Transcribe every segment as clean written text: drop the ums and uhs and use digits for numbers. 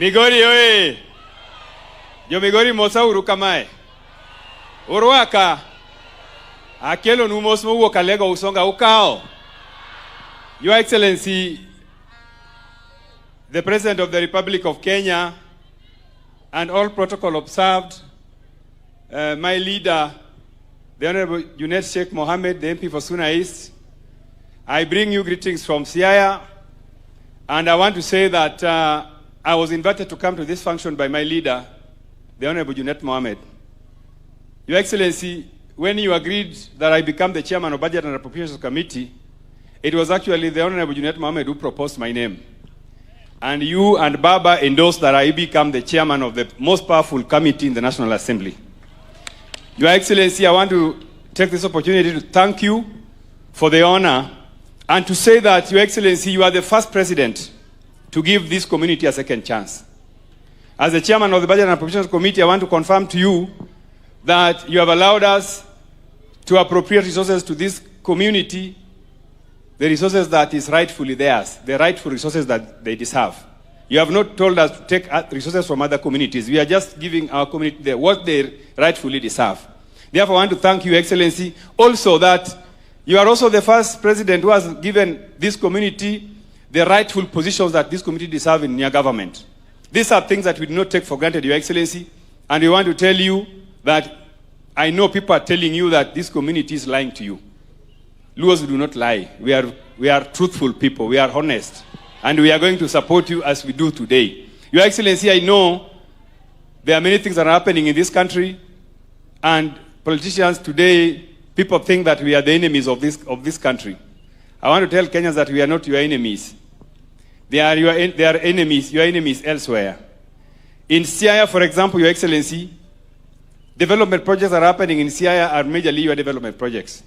Migori oye! Jo Migori mosa uru kamae. Urwaka. Akelo numos mowuok Alego usonga ukao. Your Excellency, the President of the Republic of Kenya, and all protocol observed, my leader, the Honorable Junet Sheikh Mohammed, the MP for Suna East, I bring you greetings from Siaya, and I want to say that I was invited to come to this function by my leader, the Honorable Junet Mohammed. Your Excellency, when you agreed that I become the chairman of Budget and Appropriations Committee, it was actually the Honorable Junet Mohammed who proposed my name. And you and Baba endorsed that I become the chairman of the most powerful committee in the National Assembly. Your Excellency, I want to take this opportunity to thank you for the honor and to say that, Your Excellency, you are the first president to give this community a second chance. As the chairman of the Budget and Appropriations Committee, I want to confirm to you that you have allowed us to appropriate resources to this community, the resources that is rightfully theirs, the rightful resources that they deserve. You have not told us to take resources from other communities. We are just giving our community what they rightfully deserve. Therefore, I want to thank you, Excellency, also that you are also the first president who has given this community the rightful positions that this community deserves in your government. These are things that we do not take for granted, Your Excellency, and we want to tell you that I know people are telling you that this community is lying to you. Luos do not lie. We are truthful people. We are honest. And we are going to support you as we do today. Your Excellency, I know there are many things that are happening in this country, and politicians today, people think that we are the enemies of this country. I want to tell Kenyans that we are not your enemies. They are enemies, your enemies elsewhere. In Siaya, for example, Your Excellency, development projects that are happening in Siaya are majorly your development projects.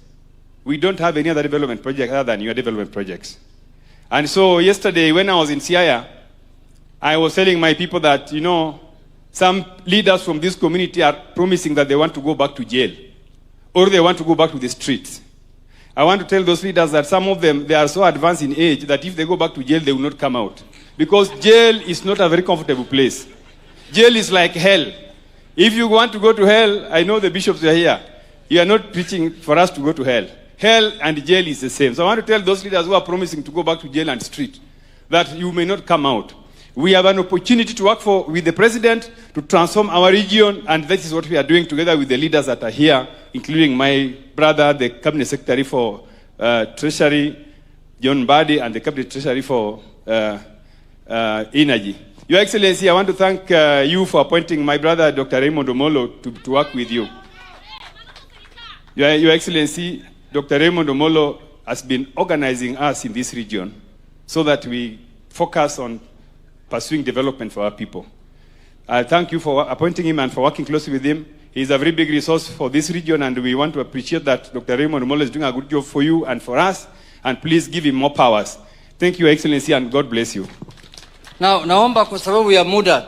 We don't have any other development project other than your development projects. And so yesterday when I was in Siaya, I was telling my people that, you know, some leaders from this community are promising that they want to go back to jail, or they want to go back to the streets. I want to tell those leaders that some of them, they are so advanced in age that if they go back to jail, they will not come out. Because jail is not a very comfortable place. Jail is like hell. If you want to go to hell, I know the bishops are here. You are not preaching for us to go to hell. Hell and jail is the same. So I want to tell those leaders who are promising to go back to jail and street that you may not come out. We have an opportunity to work with the president to transform our region, and that is what we are doing together with the leaders that are here, including my brother, the Cabinet Secretary for Treasury, John Badi, and the Cabinet Treasury for Energy. Your Excellency, I want to thank you for appointing my brother, Dr. Raymond Omolo, to work with you. Your Excellency, Dr. Raymond Omolo has been organizing us in this region so that we focus on pursuing development for our people. I thank you for appointing him and for working closely with him. He is a very big resource for this region, and we want to appreciate that Dr. Raymond Omolo is doing a good job for you and for us, and please give him more powers. Thank you, Excellency, and God bless you. Now, naomba kwa sababu ya muda